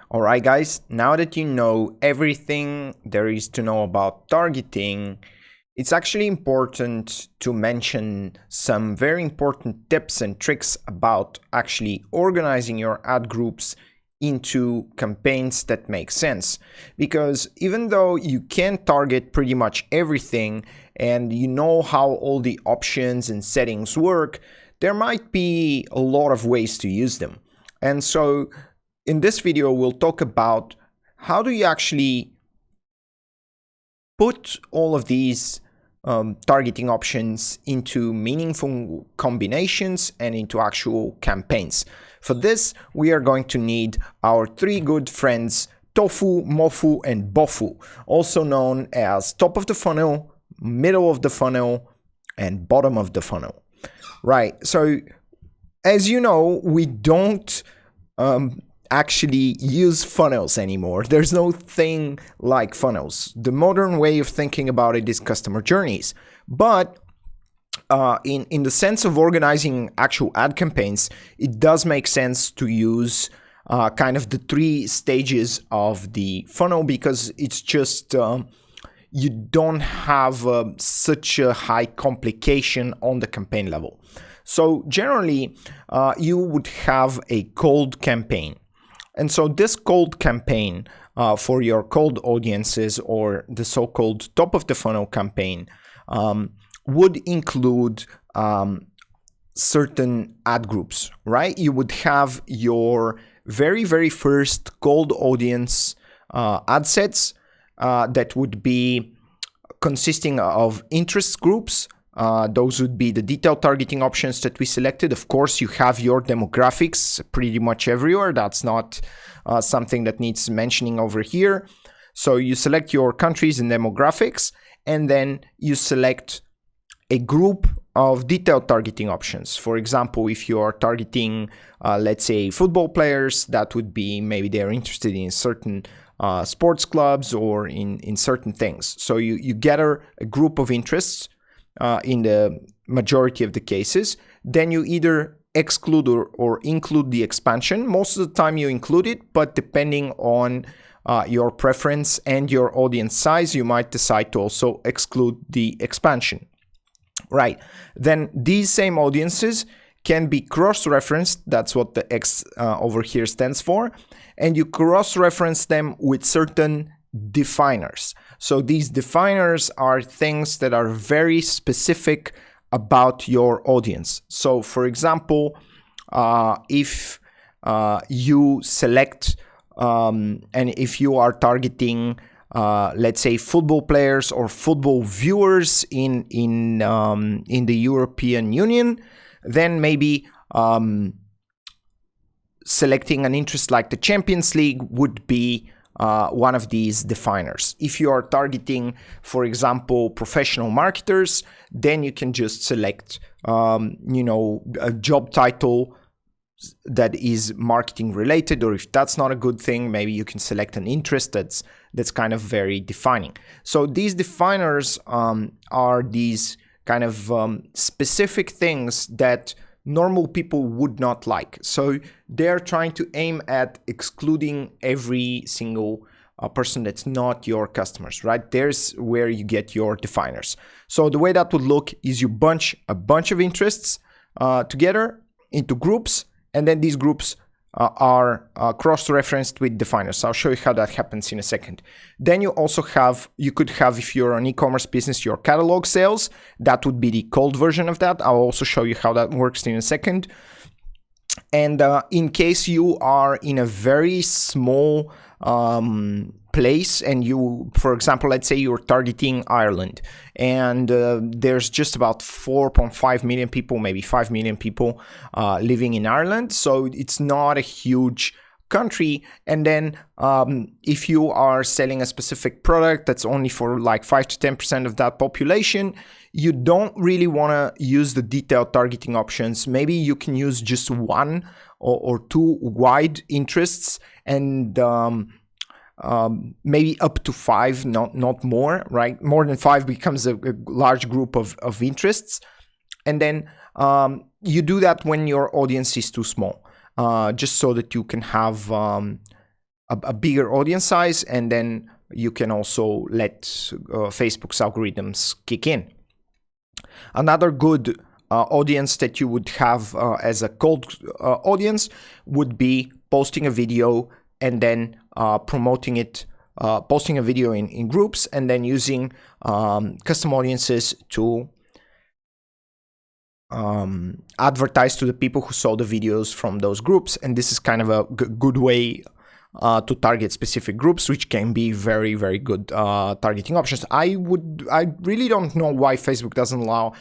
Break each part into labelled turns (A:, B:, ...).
A: Alright guys, now that you know everything there is to know about targeting, it's actually important to mention some very important tips and tricks about actually organizing your ad groups into campaigns that make sense. Because even though you can target pretty much everything and you know how all the options and settings work, there might be a lot of ways to use them. And so in this video, we'll talk about how do you actually put all of these targeting options into meaningful combinations and into actual campaigns. For this, we are going to need our three good friends, Tofu, Mofu, and Bofu, also known as top of the funnel, middle of the funnel, and bottom of the funnel. Right, so as you know, we don't actually use funnels anymore. There's no thing like funnels. The modern way of thinking about it is customer journeys. But in the sense of organizing actual ad campaigns, it does make sense to use kind of the three stages of the funnel, because it's just you don't have such a high complication on the campaign level. So generally, you would have a cold campaign. And so this cold campaign for your cold audiences, or the so-called top of the funnel campaign, would include certain ad groups, right? You would have your very first cold audience ad sets that would be consisting of interest groups. Those would be the detailed targeting options that we selected. Of course, you have your demographics pretty much everywhere. That's not something that needs mentioning over here. So you select your countries and demographics, and then you select a group of detailed targeting options. For example, if you are targeting, let's say, football players, that would be maybe they're interested in certain sports clubs or in certain things. So you gather a group of interests in the majority of the cases. Then you either exclude or include the expansion. Most of the time you include it, but depending on your preference and your audience size, you might decide to also exclude the expansion. Right. Then these same audiences can be cross-referenced. That's what the X over here stands for. And you cross-reference them with certain definers. So these definers are things that are very specific about your audience. So for example, if you select and if you are targeting let's say football players or football viewers in the European Union, then maybe selecting an interest like the Champions League would be one of these definers. If you are targeting, for example, professional marketers, then you can just select, a job title that is marketing related, or if that's not a good thing, maybe you can select an interest that's kind of very defining. So these definers are these kind of specific things that normal people would not like. So they're trying to aim at excluding every single person that's not your customers, right? There's where you get your definers. So the way that would look is you bunch a bunch of interests together into groups, and then these groups are cross-referenced with definers. I'll show you how that happens in a second. Then you also have, you could have, if you're an e-commerce business, your catalog sales. That would be the cold version of that. I'll also show you how that works in a second. And in case you are in a very small place, and you, for example, let's say you're targeting Ireland, and there's just about 4.5 million people, maybe 5 million people living in Ireland, so it's not a huge country. And then if you are selling a specific product that's only for like 5 to 10% of that population, you don't really want to use the detailed targeting options. Maybe you can use just one or two wide interests, and maybe up to 5, not more, right? More than 5 becomes a large group of interests. And then you do that when your audience is too small, just so that you can have a bigger audience size, and then you can also let Facebook's algorithms kick in. Another good audience that you would have as a cold audience would be posting a video and then promoting it, posting a video in groups, and then using custom audiences to advertise to the people who saw the videos from those groups. And this is kind of a good way to target specific groups, which can be very, very good targeting options. I really don't know why Facebook doesn't allow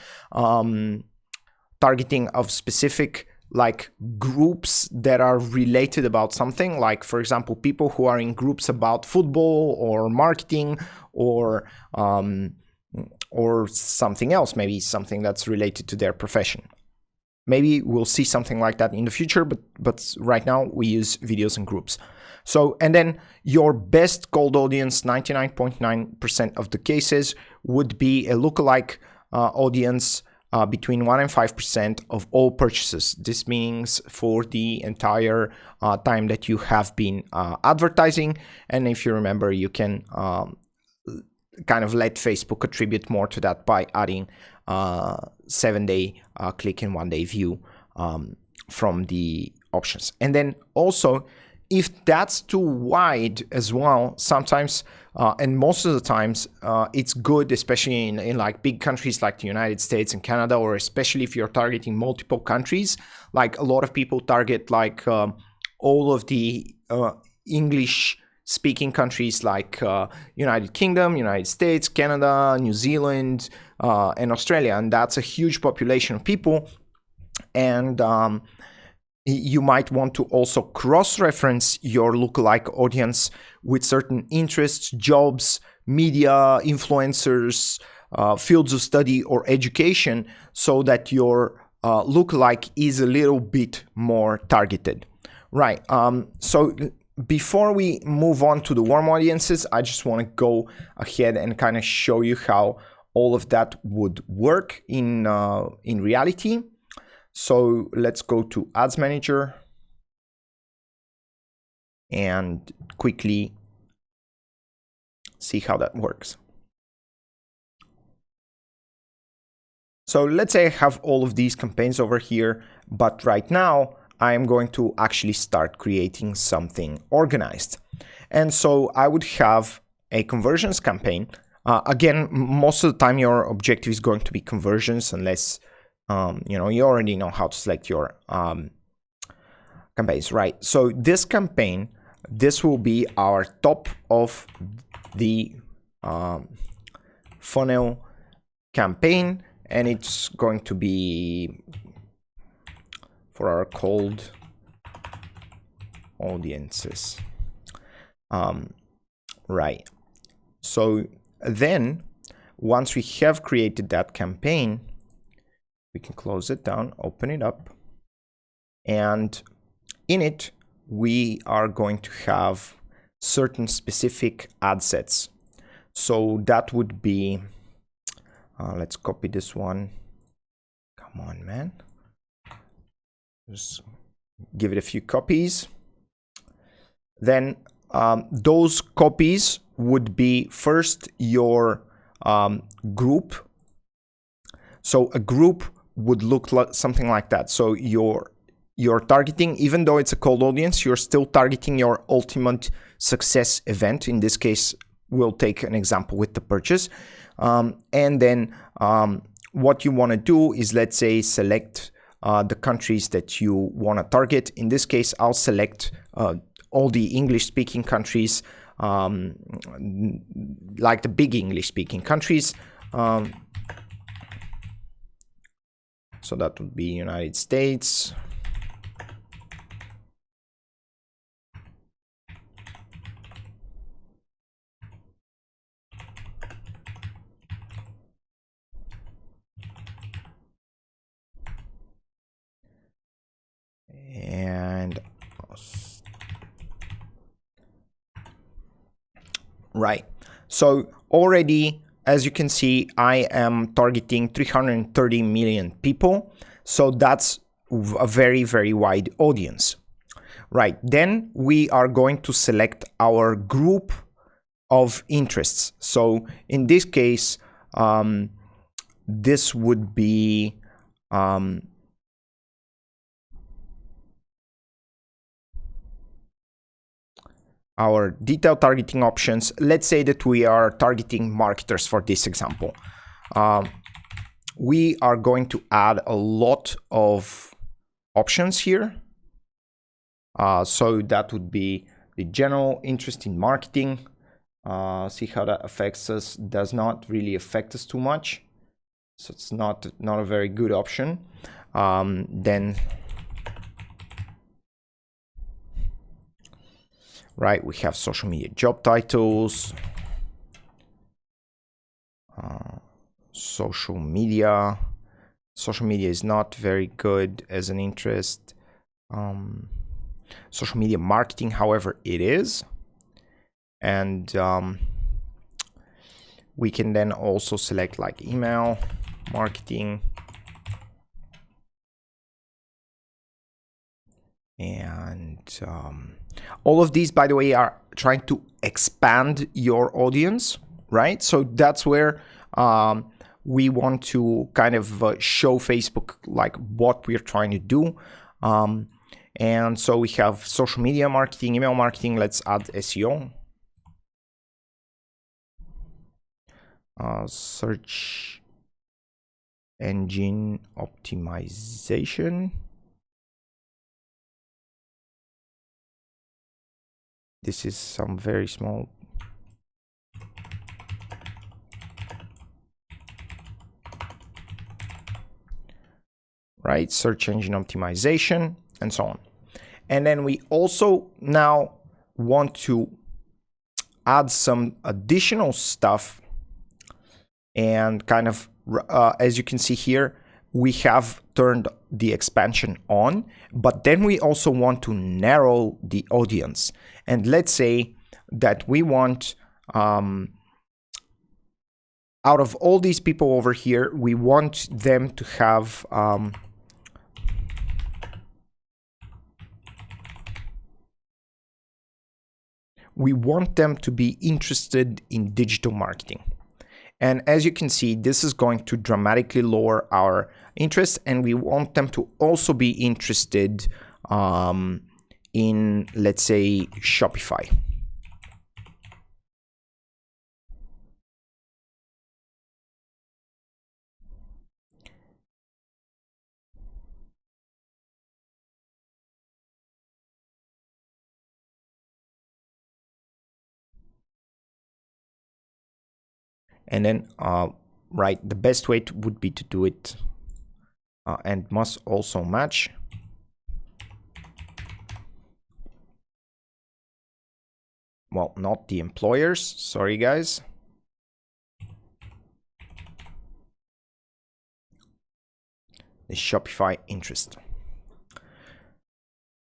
A: targeting of specific like groups that are related about something, like for example people who are in groups about football or marketing or something else, maybe something that's related to their profession. Maybe we'll see something like that in the future, but right now we use videos and groups. So, and then your best cold audience, 99.9% of the cases, would be a lookalike audience between 1 and 5% of all purchases. This means for the entire time that you have been advertising. And if you remember, you can kind of let Facebook attribute more to that by adding 7-day click and 1-day view from the options. And then also, if that's too wide as well, sometimes and most of the times it's good, especially in like big countries like the United States and Canada, or especially if you're targeting multiple countries. Like a lot of people target like all of the English speaking countries like United Kingdom, United States, Canada, New Zealand, and Australia, and that's a huge population of people. And you might want to also cross-reference your lookalike audience with certain interests, jobs, media, influencers, fields of study, or education, so that your lookalike is a little bit more targeted. Right. So before we move on to the warm audiences, I just want to go ahead and kind of show you how all of that would work in reality. So let's go to Ads Manager and quickly see how that works. So let's say I have all of these campaigns over here, but right now I am going to actually start creating something organized. And so I would have a conversions campaign. Again, most of the time your objective is going to be conversions, unless you already know how to select your campaigns, right? So this campaign, this will be our top of the funnel campaign, and it's going to be for our cold audiences, right? So then once we have created that campaign, we can close it down, open it up, and in it we are going to have certain specific ad sets. So that would be, let's copy this one. Come on, man. Just give it a few copies. Then those copies would be first your group. So a group would look like something like that. So you're targeting, even though it's a cold audience, you're still targeting your ultimate success event. In this case, we'll take an example with the purchase. And then what you want to do is, let's say, select the countries that you want to target. In this case, I'll select all the English-speaking countries, like the big English-speaking countries. So that would be United States, and right. So already, as you can see, I am targeting 330 million people. So that's a very, very wide audience, Right, then we are going to select our group of interests. So in this case, this would be our detailed targeting options. Let's say that we are targeting marketers for this example. We are going to add a lot of options here. So that would be the general interest in marketing. See how that affects us. Does not really affect us too much. So it's not a very good option. Then, right, we have social media job titles. Social media is not very good as an interest. Social media marketing, however, it is. And we can then also select like email marketing. And all of these, by the way, are trying to expand your audience, right? So that's where we want to kind of show Facebook like what we're trying to do. And so we have social media marketing, email marketing. Let's add SEO. Search engine optimization. This is some very small. Right, search engine optimization and so on. And then we also now want to add some additional stuff, and kind of as you can see here, we have turned the expansion on, but then we also want to narrow the audience. And let's say that we want out of all these people over here, we want them to have we want them to be interested in digital marketing. And as you can see, this is going to dramatically lower our interest, and we want them to also be interested in, let's say, Shopify. And then, right, the best way would be to do it and must also match. Well, not the employers, sorry guys. The Shopify interest.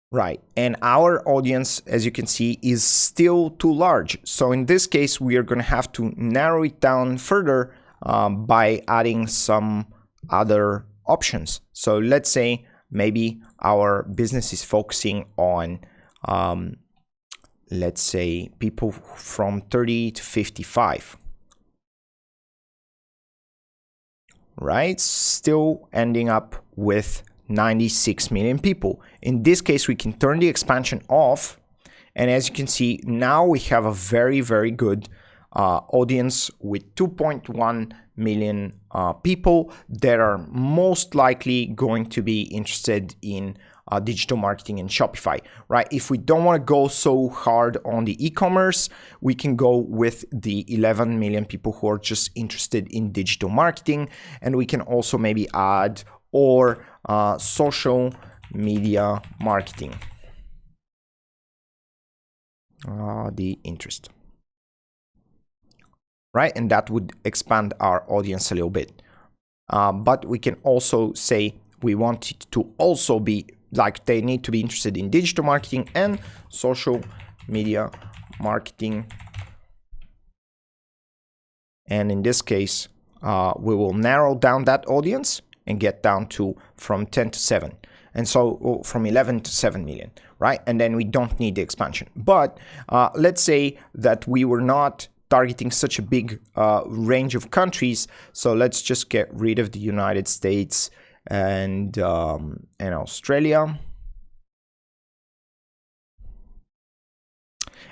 A: Right, and our audience, as you can see, is still too large. So in this case, we are going to have to narrow it down further by adding some other options. So let's say maybe our business is focusing on, let's say, people from 30 to 55. Right, still ending up with 96 million people. In this case, we can turn the expansion off, and as you can see, now we have a very, very good audience with 2.1 million people that are most likely going to be interested in digital marketing and Shopify, right? If we don't want to go so hard on the e-commerce, we can go with the 11 million people who are just interested in digital marketing, and we can also maybe add or social media marketing, the interest, right? And that would expand our audience a little bit. But we can also say we want it to also be like they need to be interested in digital marketing and social media marketing. And in this case, we will narrow down that audience and get down to from 10 to 7. And so from 11 to 7 million, right? And then we don't need the expansion. But let's say that we were not targeting such a big range of countries. So let's just get rid of the United States and Australia.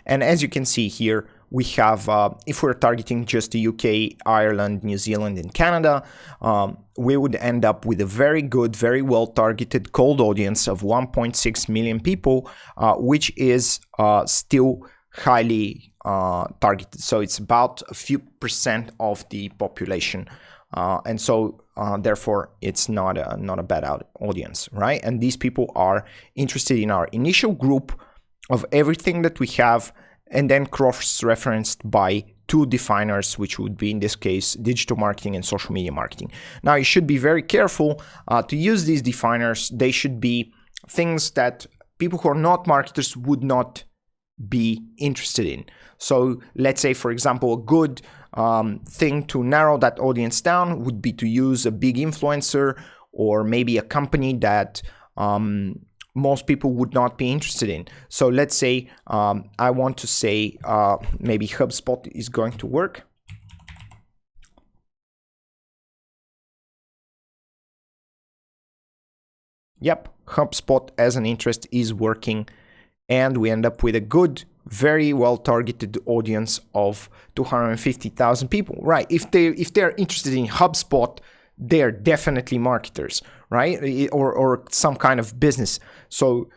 A: And as you can see here, we have, if we're targeting just the UK, Ireland, New Zealand, and Canada, we would end up with a very good, very well targeted cold audience of 1.6 million people, which is still highly targeted. So it's about a few percent of the population. And so therefore it's not a bad audience, right? And these people are interested in our initial group of everything that we have, and then cross-referenced by two definers, which would be in this case digital marketing and social media marketing. Now you should be very careful to use these definers. They should be things that people who are not marketers would not be interested in. So let's say, for example, a good thing to narrow that audience down would be to use a big influencer or maybe a company that most people would not be interested in. So let's say I want to say maybe HubSpot is going to work. Yep, HubSpot as an interest is working, and we end up with a good, very well targeted audience of 250,000 people, right? If they're interested in HubSpot, they're definitely marketers, right? Or some kind of business. So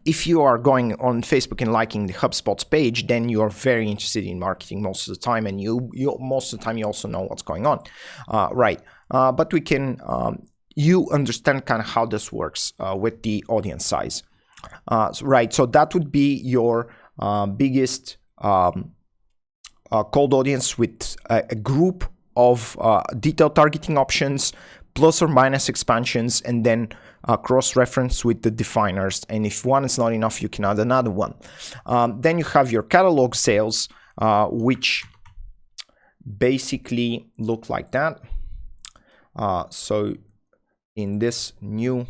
A: if you are going on Facebook and liking the HubSpot's page, then you are very interested in marketing most of the time, and you most of the time you also know what's going on, right? But we can you understand kind of how this works with the audience size, right? So that would be your biggest cold audience with a group of detailed targeting options, plus or minus expansions, and then cross-reference with the definers. And if one is not enough, you can add another one. Then you have your catalog sales, which basically look like that. So in this new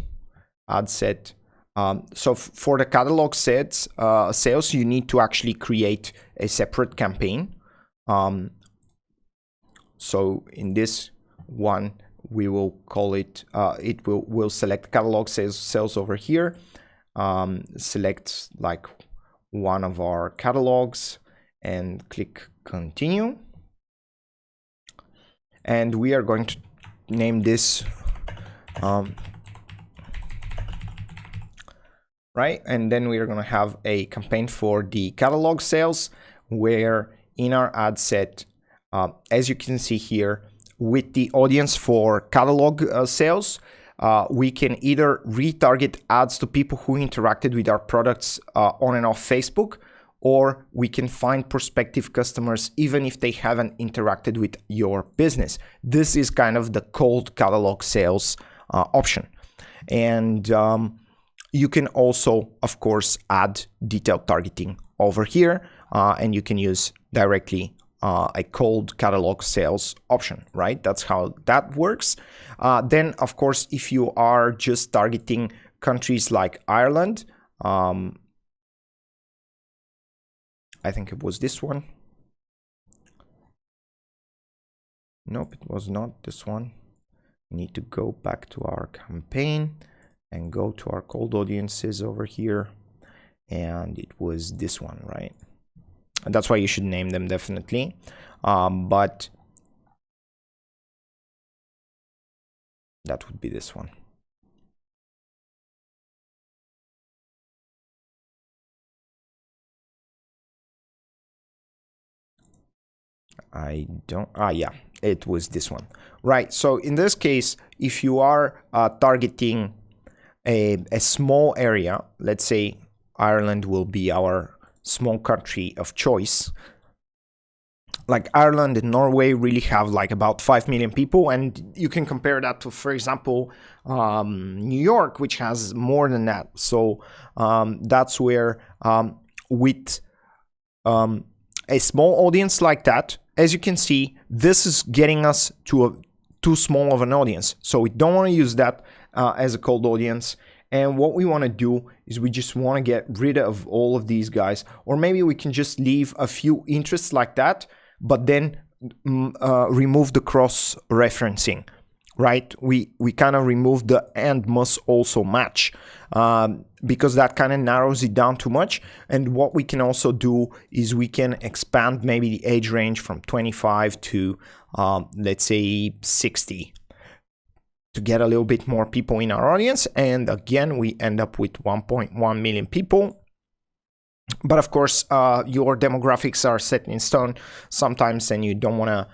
A: ad set, so for the catalog sales, you need to actually create a separate campaign. So in this one, we will call it, we'll select catalog sales over here, select like one of our catalogs and click continue. And we are going to name this, right? And then we are going to have a campaign for the catalog sales, where in our ad set, as you can see here, with the audience for catalog sales, we can either retarget ads to people who interacted with our products on and off Facebook, or we can find prospective customers even if they haven't interacted with your business. This is kind of the cold catalog sales option. And you can also, of course, add detailed targeting over here, and you can use directly a cold catalog sales option, right? That's how that works. Then, of course, if you are just targeting countries like Ireland, I think it was this one. Nope, it was not this one. We need to go back to our campaign and go to our cold audiences over here. And it was this one, right? And that's why you should name them definitely. But that would be this one. Yeah, it was this one, right? So in this case, if you are targeting a small area, let's say Ireland will be our small country of choice. Like Ireland and Norway really have like about 5 million people, and you can compare that to, for example, New York, which has more than that. So that's where with a small audience like that, as you can see, this is getting us to too small of an audience. So we don't want to use that. as a cold audience. And what we want to do is we just want to get rid of all of these guys, or maybe we can just leave a few interests like that, but then remove the cross referencing, right? We kind of remove the and must also match, because that kind of narrows it down too much. And what we can also do is we can expand maybe the age range from 25 to let's say 60, to get a little bit more people in our audience. And again, we end up with 1.1 million people. But of course, your demographics are set in stone sometimes, and you don't want to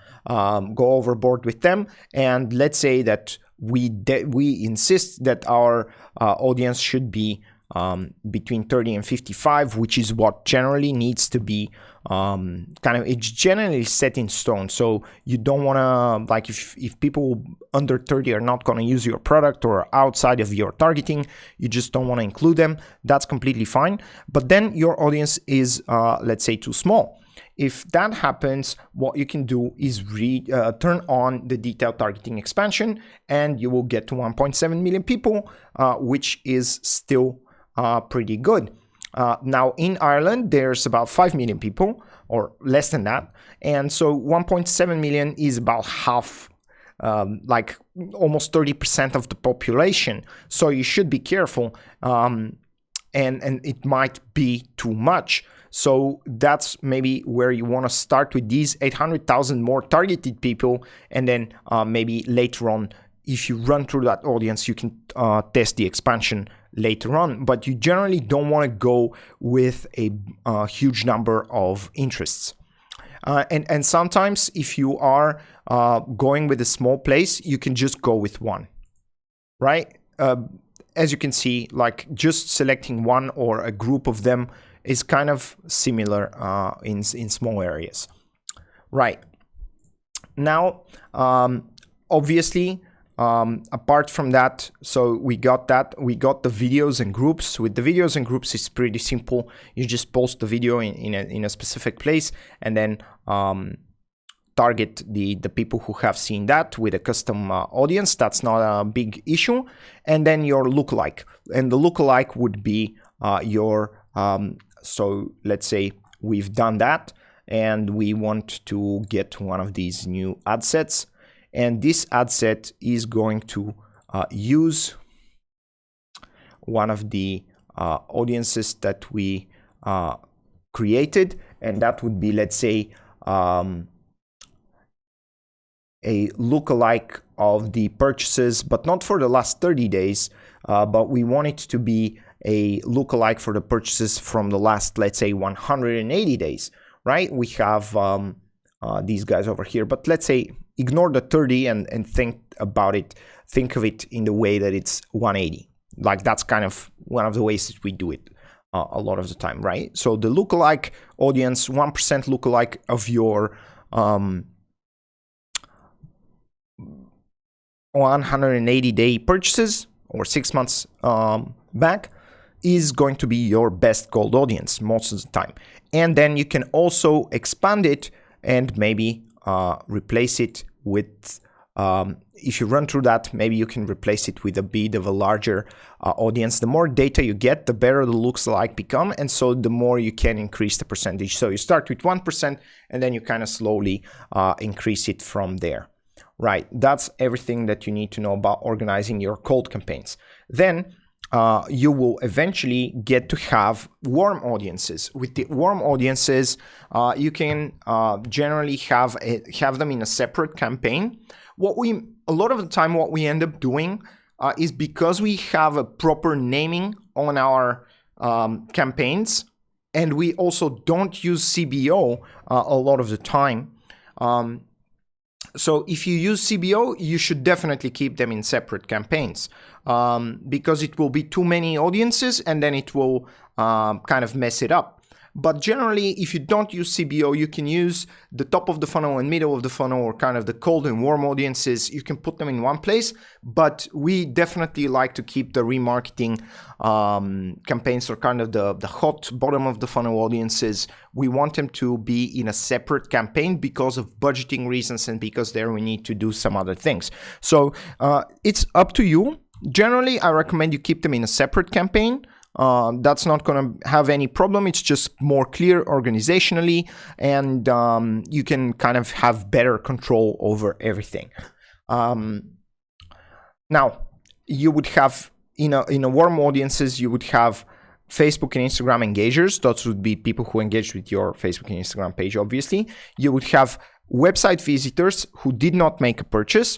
A: go overboard with them. And let's say that we insist that our audience should be between 30 and 55, which is what generally needs to be it's generally set in stone. So you don't want to, like, if people under 30 are not going to use your product or outside of your targeting, you just don't want to include them. That's completely fine. But then your audience is, let's say, too small. If that happens, what you can do is turn on the detailed targeting expansion, and you will get to 1.7 million people, which is still pretty good. Now in Ireland, there's about 5 million people, or less than that. And so 1.7 million is about half, like almost 30% of the population. So you should be careful, and it might be too much. So that's maybe where you want to start with these 800,000 more targeted people, and then maybe later on, if you run through that audience, you can test the expansion later on. But you generally don't want to go with a huge number of interests. And sometimes if you are going with a small place, you can just go with one, right? As you can see, like just selecting one or a group of them is kind of similar in small areas, right? Now, obviously, apart from that, so we got the videos and groups. With the videos and groups, it's pretty simple. You just post the video in a specific place, and then target the people who have seen that with a custom audience. That's not a big issue. And then your lookalike, and the lookalike would be your so let's say we've done that, and we want to get one of these new ad sets. And this ad set is going to use one of the audiences that we created, and that would be, let's say, a lookalike of the purchases, but not for the last 30 days, but we want it to be a lookalike for the purchases from the last, let's say, 180 days, right? We have these guys over here, but let's say ignore the 30 and think about it. Think of it in the way that it's 180. Like that's kind of one of the ways that we do it a lot of the time, right? So the lookalike audience, 1% lookalike of your 180-day purchases or 6 months back is going to be your best cold audience most of the time. And then you can also expand it and maybe replace it with, if you run through that, maybe you can replace it with a bit of a larger audience. The more data you get, the better the lookalike become, and so the more you can increase the percentage. So you start with 1% and then you kind of slowly increase it from there. Right, that's everything that you need to know about organizing your cold campaigns. Then you will eventually get to have warm audiences. With the warm audiences, you can generally have them in a separate campaign. A lot of the time, what we end up doing is, because we have a proper naming on our campaigns, and we also don't use CBO a lot of the time. So if you use CBO, you should definitely keep them in separate campaigns, because it will be too many audiences and then it will kind of mess it up. But generally, if you don't use CBO, you can use the top of the funnel and middle of the funnel, or kind of the cold and warm audiences. You can put them in one place, but we definitely like to keep the remarketing campaigns, or kind of the hot bottom of the funnel audiences. We want them to be in a separate campaign because of budgeting reasons and because there we need to do some other things. So it's up to you. Generally, I recommend you keep them in a separate campaign. That's not going to have any problem. It's just more clear organizationally, and you can kind of have better control over everything. Now, you would have in a warm audiences, you would have Facebook and Instagram engagers. Those would be people who engage with your Facebook and Instagram page, obviously. You would have website visitors who did not make a purchase,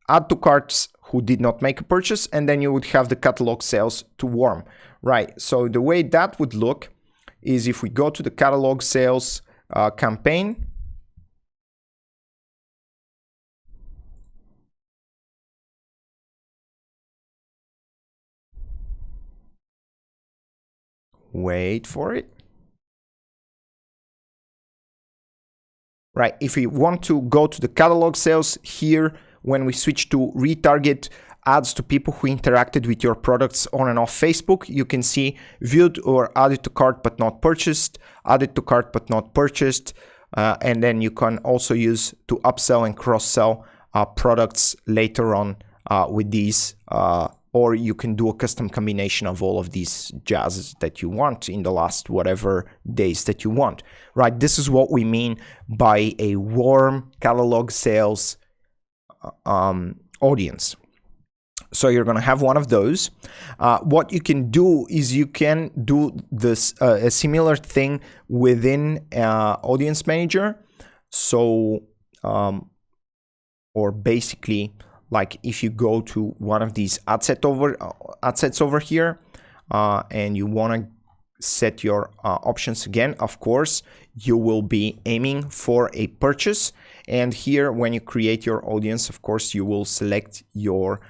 A: add to carts who did not make a purchase, and then you would have the catalog sales to warm, right? So the way that would look is if we go to the catalog sales campaign, wait for it. Right, if we want to go to the catalog sales here, when we switch to retarget ads to people who interacted with your products on and off Facebook, you can see viewed or added to cart but not purchased, added to cart but not purchased, and then you can also use to upsell and cross-sell products later on with these, or you can do a custom combination of all of these jazzes that you want in the last whatever days that you want, right? This is what we mean by a warm catalog sales audience. So you're going to have one of those. What you can do is you can do this a similar thing within Audience Manager. So, or basically, like if you go to one of these ad sets over here, and you want to set your options again, of course, you will be aiming for a purchase. And here, when you create your audience, of course, you will select your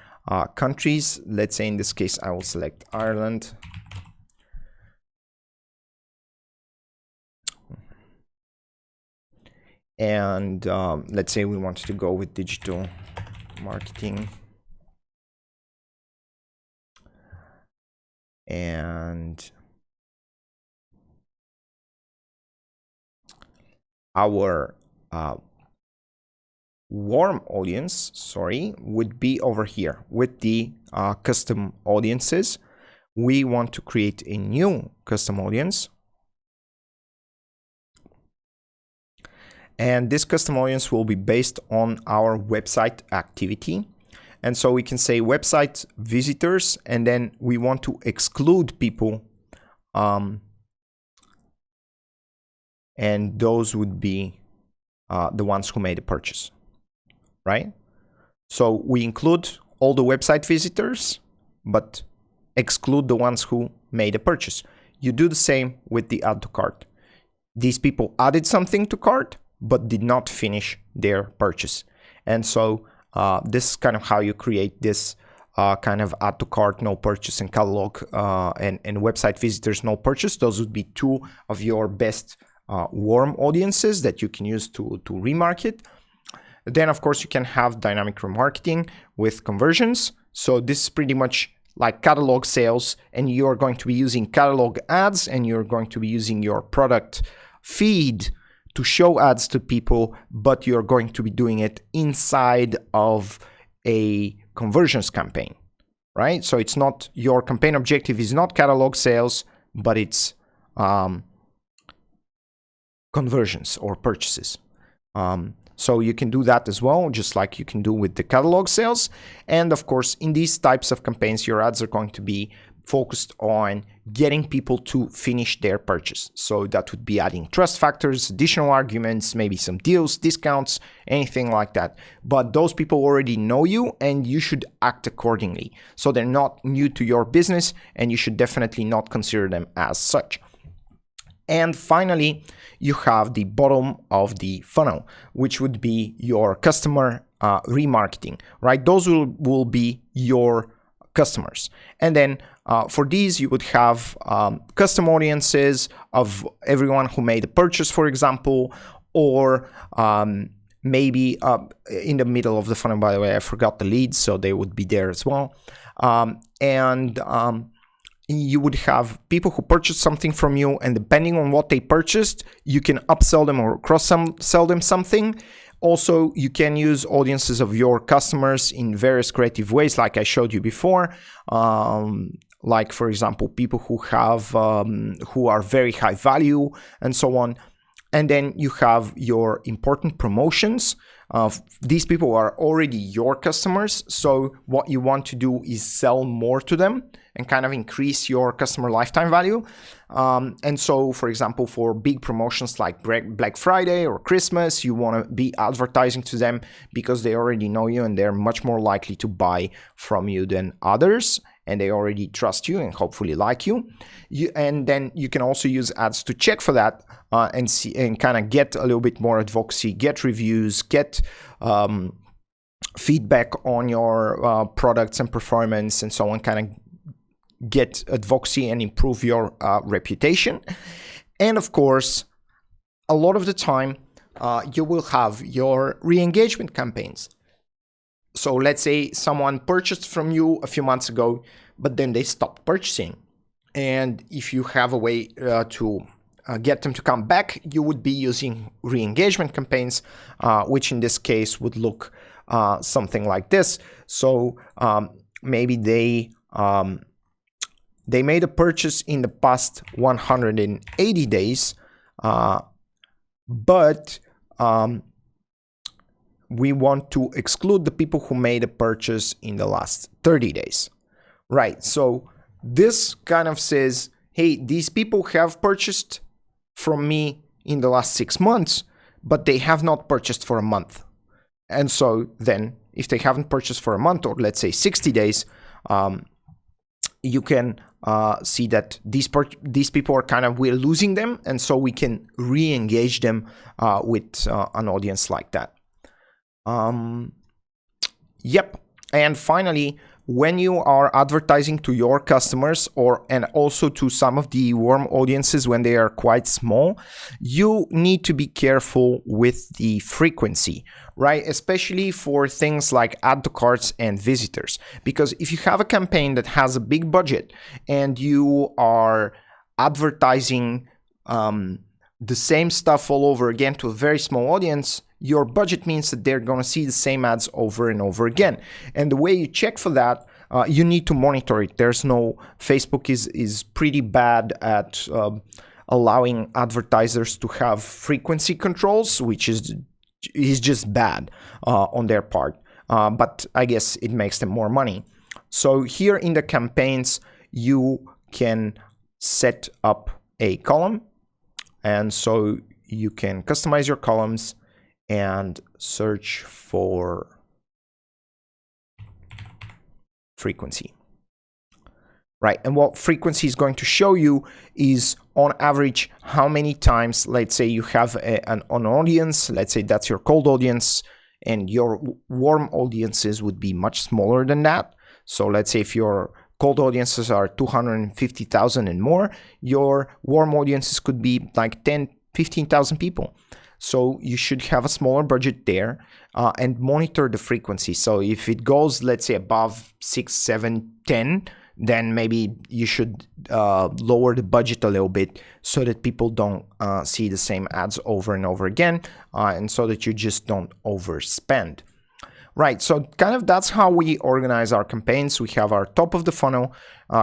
A: countries. Let's say in this case, I will select Ireland. And let's say we want to go with digital marketing. And our warm audience, would be over here with the custom audiences. We want to create a new custom audience. And this custom audience will be based on our website activity. And so we can say website visitors, and then we want to exclude people. And those would be the ones who made a purchase, right? So we include all the website visitors, but exclude the ones who made a purchase. You do the same with the add to cart. These people added something to cart, but did not finish their purchase. And so this is kind of how you create this kind of add to cart, no purchase, and catalog and website visitors, no purchase. Those would be two of your best warm audiences that you can use to remarket. Then, of course, you can have dynamic remarketing with conversions. So this is pretty much like catalog sales, and you're going to be using catalog ads, and you're going to be using your product feed to show ads to people, but you're going to be doing it inside of a conversions campaign, right? So it's not, your campaign objective is not catalog sales, but it's conversions or purchases. So you can do that as well, just like you can do with the catalog sales. And of course, in these types of campaigns, your ads are going to be focused on getting people to finish their purchase. So that would be adding trust factors, additional arguments, maybe some deals, discounts, anything like that. But those people already know you, and you should act accordingly. So they're not new to your business, and you should definitely not consider them as such. And finally, you have the bottom of the funnel, which would be your customer remarketing, right? Those will be your customers. And then for these, you would have custom audiences of everyone who made a purchase, for example, or maybe in the middle of the funnel, by the way, I forgot the leads, so they would be there as well. You would have people who purchased something from you, and depending on what they purchased, you can upsell them or cross-sell them something, Also, you can use audiences of your customers in various creative ways, like I showed you before. Like, for example, people who have who are very high value and so on. And then you have your important promotions. These people are already your customers, so what you want to do is sell more to them and kind of increase your customer lifetime value. And so, for example, for big promotions like Black Friday or Christmas, you want to be advertising to them because they already know you and they're much more likely to buy from you than others, and they already trust you and hopefully like you. And then you can also use ads to check for that and see and kind of get a little bit more advocacy, get reviews, get feedback on your products and performance and so on, kind of get advocacy and improve your reputation. And of course, a lot of the time, you will have your re-engagement campaigns. So let's say someone purchased from you a few months ago, but then they stopped purchasing. And if you have a way to get them to come back, you would be using re-engagement campaigns, which in this case would look something like this. So maybe they made a purchase in the past 180 days, but we want to exclude the people who made a purchase in the last 30 days, right? So this kind of says, hey, these people have purchased from me in the last 6 months, but they have not purchased for a month. And so then if they haven't purchased for a month, or let's say 60 days, you can see that these people are kind of, we're losing them. And so we can re-engage them with an audience like that. Yep. And finally, when you are advertising to your customers and also to some of the warm audiences when they are quite small, you need to be careful with the frequency, right? Especially for things like add to carts and visitors. Because if you have a campaign that has a big budget and you are advertising the same stuff all over again to a very small audience, your budget means that they're going to see the same ads over and over again. And the way you check for that, you need to monitor it. Facebook is pretty bad at allowing advertisers to have frequency controls, which is just bad on their part. But I guess it makes them more money. So here in the campaigns, you can set up a column. And so you can customize your columns and search for frequency, right? And what frequency is going to show you is on average how many times, let's say you have an audience, let's say that's your cold audience, and your warm audiences would be much smaller than that. So let's say if your cold audiences are 250,000 and more, your warm audiences could be like 10-15,000 people. So you should have a smaller budget there and monitor the frequency. So if it goes, let's say, above 6, 7, 10, then maybe you should lower the budget a little bit so that people don't see the same ads over and over again, and so that you just don't overspend. Right, so kind of that's how we organize our campaigns. We have our top of the funnel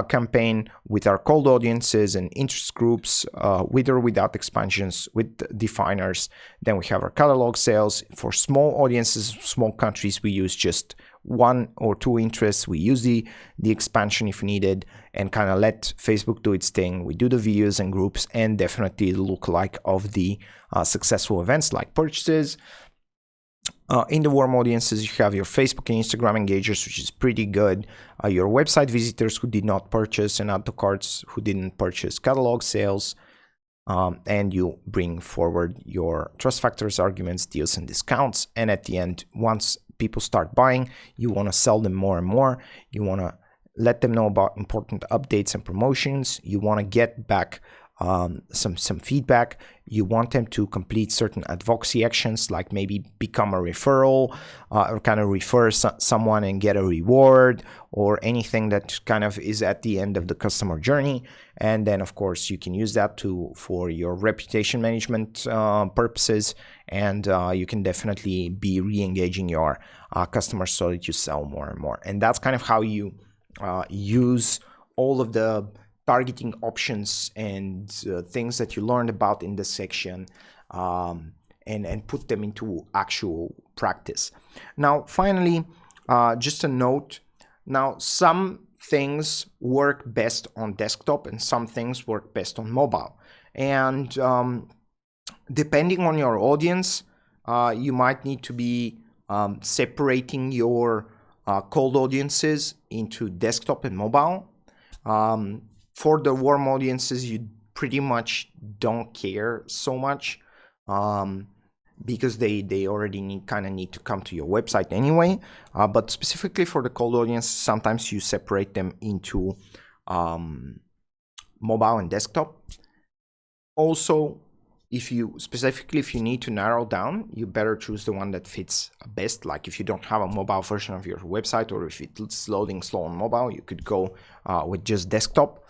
A: campaign with our cold audiences and interest groups, with or without expansions, with definers. Then we have our catalog sales. For small audiences, small countries, we use just 1 or 2 interests. We use the expansion if needed and kind of let Facebook do its thing. We do the videos and groups and definitely the lookalike of the successful events like purchases. In the warm audiences, you have your Facebook and Instagram engagers, which is pretty good. Your website visitors who did not purchase, and add to carts who didn't purchase, catalog sales, and you bring forward your trust factors, arguments, deals, and discounts. And at the end, once people start buying, you want to sell them more and more. You want to let them know about important updates and promotions. You want to get back some feedback. You want them to complete certain advocacy actions, like maybe become a referral, or kind of refer someone and get a reward, or anything that kind of is at the end of the customer journey. And then of course you can use that for your reputation management purposes, and you can definitely be re-engaging your customers so that you sell more and more. And that's kind of how you use all of the targeting options and things that you learned about in this section, and put them into actual practice. Now, finally, just a note. Now, some things work best on desktop and some things work best on mobile. And depending on your audience, you might need to be separating your cold audiences into desktop and mobile. For the warm audiences, you pretty much don't care so much, because they already need to come to your website anyway. But specifically for the cold audience, sometimes you separate them into mobile and desktop. Also, if you need to narrow down, you better choose the one that fits best. Like if you don't have a mobile version of your website, or if it's loading slow on mobile, you could go with just desktop.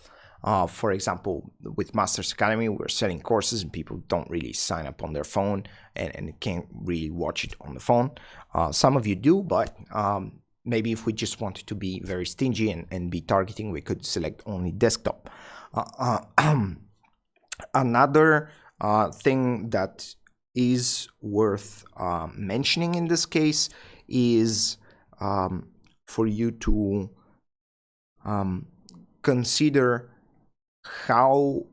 A: For example, with Masters Academy, we're selling courses and people don't really sign up on their phone and can't really watch it on the phone. Some of you do, but maybe if we just wanted to be very stingy and be targeting, we could select only desktop. Another thing that is worth mentioning in this case is for you to consider how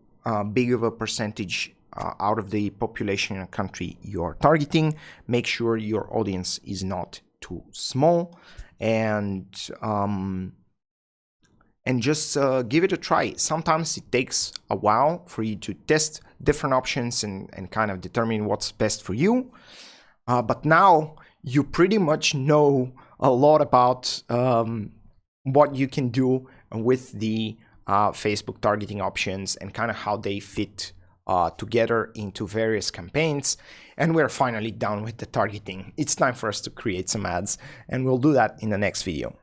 A: big of a percentage out of the population in a country you're targeting. Make sure your audience is not too small, and just give it a try. Sometimes it takes a while for you to test different options and kind of determine what's best for you. But now you pretty much know a lot about what you can do with the Facebook targeting options and kind of how they fit together into various campaigns. And we're finally done with the targeting. It's time for us to create some ads, and we'll do that in the next video.